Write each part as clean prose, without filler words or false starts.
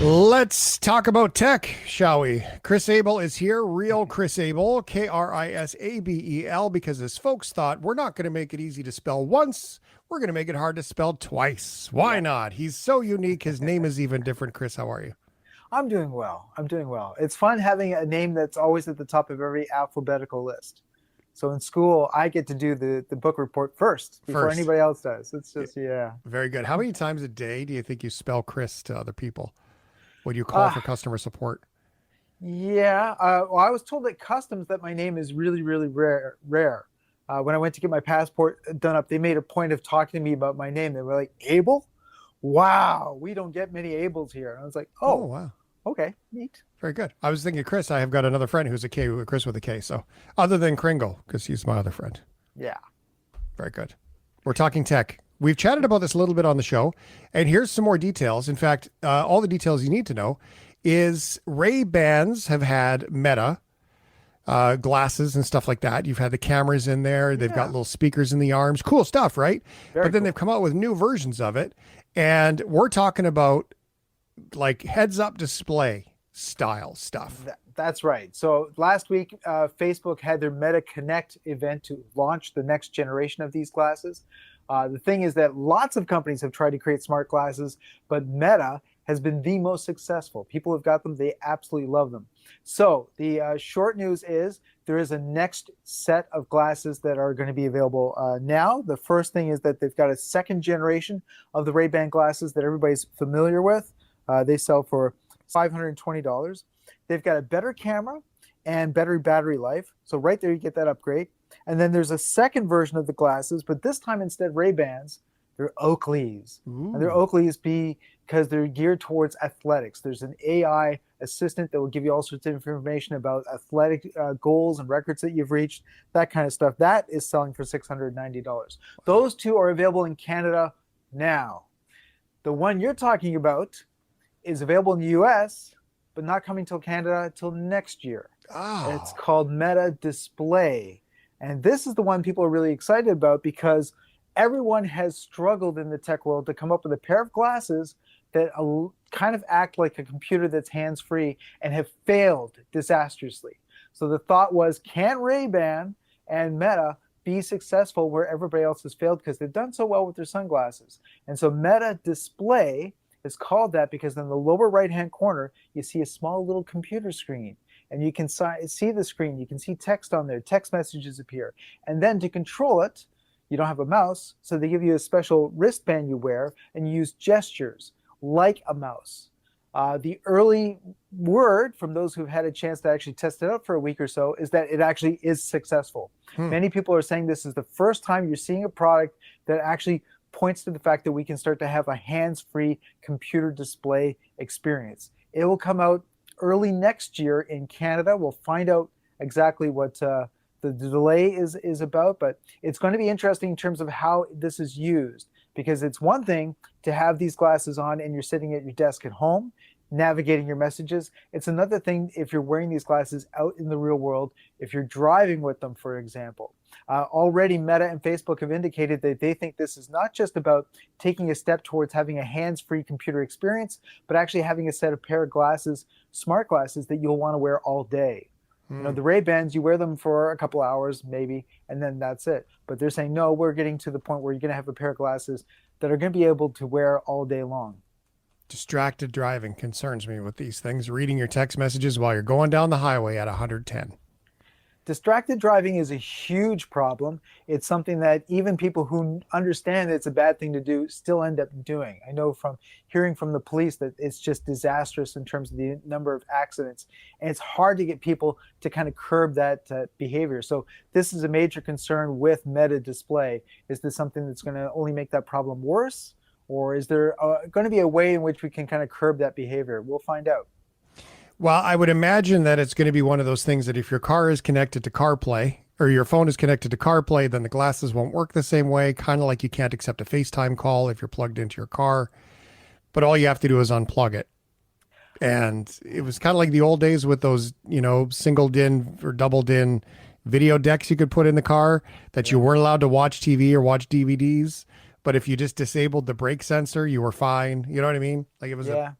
Let's talk about tech, shall we? Chris Abel is here, real Chris Abel, Krisabel, because as folks thought, we're not going to make it easy to spell once, we're going to make it hard to spell twice. Why Yep. not? He's so unique, his name is even different. Chris, how are you? I'm doing well. I'm doing well. It's fun having a name that's always at the top of every alphabetical list. So in school, I get to do the book report first before First, anybody else does. It's just, yeah. very good. How many times a day do you think you spell Chris to other people? What do you call Uh, for customer support? yeah. Well, I was told at customs that my name is really, really rare. When I went to get my passport done up, they made a point of talking to me about my name. They were like, Abel? Wow, we don't get many Abels here. And I was like, Oh, oh, wow. okay, neat. Very good. I was thinking, Chris, I have got another friend who's a K, Chris with a K. So, other than Kringle, because he's my other friend. Yeah. Very good. We're talking tech. We've chatted about this a little bit on the show, and here's some more details. In fact, all the details you need to know is Ray-Bans have had Meta glasses and stuff like that. You've had the cameras in there. They've got Yeah. little speakers in the arms. Cool stuff, right? Very But then cool. they've come out with new versions of it, and we're talking about like heads-up display style stuff. That's right. So last week, Facebook had their Meta Connect event to launch the next generation of these glasses. The thing is that lots of companies have tried to create smart glasses, but Meta has been the most successful. People have got them. They absolutely love them. So the short news is there is a next set of glasses that are going to be available now. The first thing is that they've got a second generation of the Ray-Ban glasses that everybody's familiar with. They sell for $520. They've got a better camera and better battery life. So right there, you get that upgrade. And then there's a second version of the glasses, but this time instead Ray-Bans, they're Oakleys. And they're Ooh. Oakleys because they're geared towards athletics. There's an AI assistant that will give you all sorts of information about athletic goals and records that you've reached, that kind of stuff. That is selling for $690. Those two are available in Canada now. The one you're talking about is available in the US, but not coming till Canada till next year. It's Oh, called Meta Display. And this is the one people are really excited about because everyone has struggled in the tech world to come up with a pair of glasses that kind of act like a computer that's hands-free and have failed disastrously. So the thought was, can Ray-Ban and Meta be successful where everybody else has failed because they've done so well with their sunglasses? And so Meta Display is called that because in the lower right-hand corner, you see a small little computer screen. And you can see the screen. You can see text on there. Text messages appear. And then to control it, you don't have a mouse. So they give you a special wristband you wear, and you use gestures like a mouse. The early word from those who've had a chance to actually test it out for a week or so is that it actually is successful. hmm. Many people are saying this is the first time you're seeing a product that actually points to the fact that we can start to have a hands-free computer display experience. It will come out early next year in Canada. We'll find out exactly what the delay is about, but it's going to be interesting in terms of how this is used, because it's one thing to have these glasses on and you're sitting at your desk at home navigating your messages. It's another thing if you're wearing these glasses out in the real world, if you're driving with them, for example. Already Meta and Facebook have indicated that they think this is not just about taking a step towards having a hands-free computer experience, but actually having a set of pair of glasses, smart glasses, that you'll want to wear all day. You know, Hmm. the Ray-Bans, you wear them for a couple hours maybe, and then that's it. But they're saying, no, we're getting to the point where you're going to have a pair of glasses that are going to be able to wear all day long. Distracted driving concerns me with these things. Reading your text messages while you're going down the highway at 110. Distracted driving is a huge problem. It's something that even people who understand it's a bad thing to do still end up doing. I know from hearing from the police that it's just disastrous in terms of the number of accidents. And it's hard to get people to kind of curb that behavior. So this is a major concern with Meta Display. Is this something that's going to only make that problem worse? Or is there going to be a way in which we can kind of curb that behavior? We'll find out. Well, I would imagine that it's going to be one of those things that if your car is connected to CarPlay or your phone is connected to CarPlay, then the glasses won't work the same way, kind of like you can't accept a FaceTime call if you're plugged into your car. But all you have to do is unplug it. And it was kind of like the old days with those, single DIN or double DIN video decks you could put in the car that you Yeah. weren't allowed to watch TV or watch DVDs. But if you just disabled the brake sensor, you were fine. You know what I mean? Like it was a Yeah.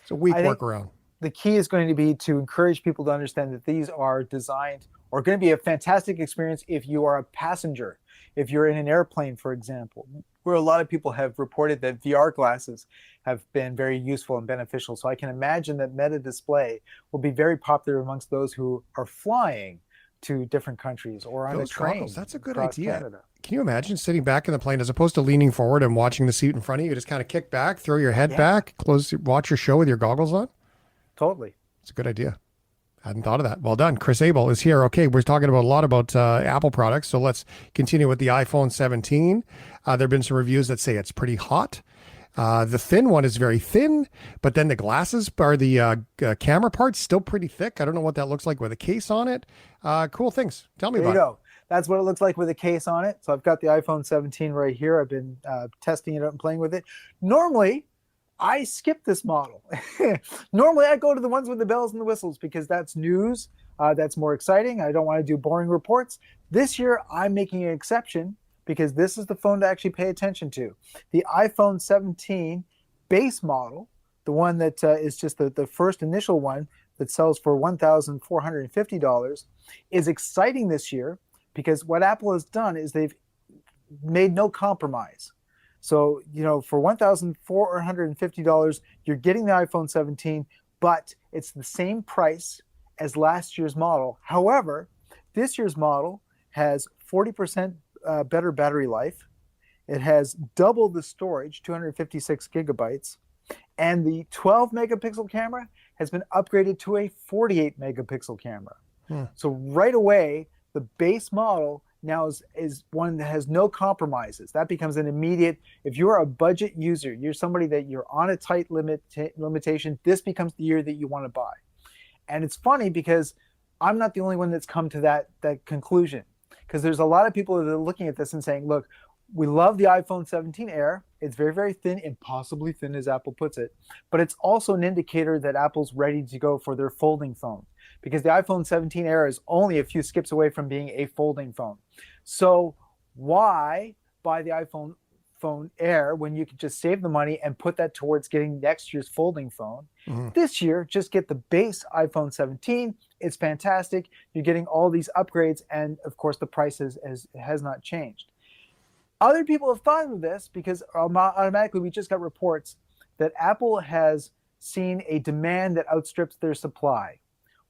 It's a weak I think workaround. the key is going to be to encourage people to understand that these are designed or going to be a fantastic experience if you are a passenger, if you're in an airplane, for example, where a lot of people have reported that VR glasses have been very useful and beneficial. So I can imagine that Meta Display will be very popular amongst those who are flying to different countries or on a Those train goggles, that's a good across idea. Canada. Can you imagine sitting back in the plane as opposed to leaning forward and watching the seat in front of you? You just kind of kick back, throw your head Yeah, back, watch your show with your goggles on. totally. It's a good idea. Hadn't thought of that. Well done. Chris Abel is here. Okay, we're talking about a lot about Apple products, so let's continue with the iPhone 17. There have been some reviews that say it's pretty hot. The thin one is very thin, but then the glasses or the camera part's still pretty thick. I don't know what that looks like with a case on it. Cool things. Tell me There you about it. go. That's what it looks like with a case on it. So I've got the iPhone 17 right here. I've been testing it out and playing with it. Normally, I skip this model. Normally, I go to the ones with the bells and the whistles because that's news. That's more exciting. I don't want to do boring reports. This year, I'm making an exception because this is the phone to actually pay attention to. The iPhone 17 base model, the one that is just the first initial one that sells for $1,450, is exciting this year because what Apple has done is they've made no compromise. So, for $1,450, you're getting the iPhone 17, but it's the same price as last year's model. However, this year's model has 40% better battery life. It has double the storage, 256 gigabytes, and the 12 megapixel camera has been upgraded to a 48 megapixel camera. So right away, the base model now is one that has no compromises. That becomes an immediate, if you're a budget user, you're somebody that you're on a tight limitation, this becomes the year that you want to buy. And it's funny because I'm not the only one that's come to that conclusion, because there's a lot of people that are looking at this and saying, look, we love the iPhone 17 Air. It's very, very thin, impossibly thin as Apple puts it, but it's also an indicator that Apple's ready to go for their folding phone, because the iPhone 17 Air is only a few skips away from being a folding phone. So why buy the iPhone Air when you can just save the money and put that towards getting next year's folding phone? This year, just get the base iPhone 17. It's fantastic. You're getting all these upgrades, and of course, the price has not changed. Other people have thought of this because automatically we just got reports that Apple has seen a demand that outstrips their supply.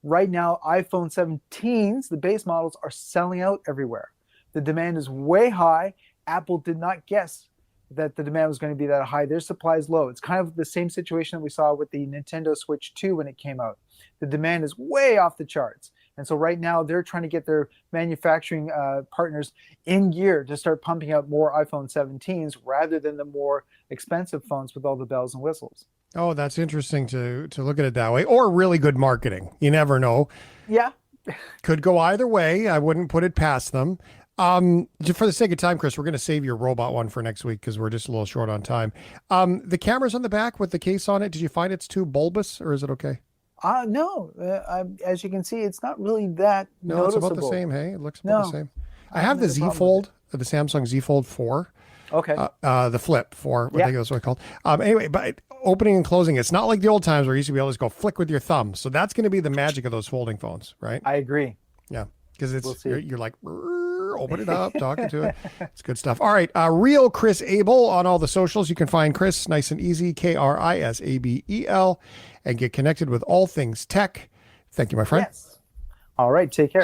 Right now, iPhone 17s, the base models, are selling out everywhere. The demand is way high. Apple did not guess that the demand was going to be that high. Their supply is low. It's kind of the same situation that we saw with the Nintendo Switch 2 when it came out. The demand is way off the charts. And so right now they're trying to get their manufacturing partners in gear to start pumping out more iPhone 17s rather than the more expensive phones with all the bells and whistles. Oh, that's interesting to look at it that way. Or really good marketing. You never know. Yeah. Could go either way. I wouldn't put it past them. Just for the sake of time, Chris, we're going to save your robot one for next week because we're just a little short on time. The camera's on the back with the case on it. Did you find it's too bulbous, or is it okay? No. As you can see, it's not really that No, noticeable. it's about the same. Hey, it looks about the same. I have the had a Z problem Fold, the Samsung Z Fold 4. Okay. The Flip 4, I think that's what it's called. Anyway, but opening and closing, it's not like the old times where you used to be able to just go flick with your thumb. So that's going to be the magic of those folding phones, right? I agree. Yeah, because We'll see. you're like, open it up, talking to it. It's good stuff. All right, real Chris Abel on all the socials. You can find Chris nice and easy, KRISABEL, and get connected with all things tech. Thank you, my friend. Yes. All right. Take care.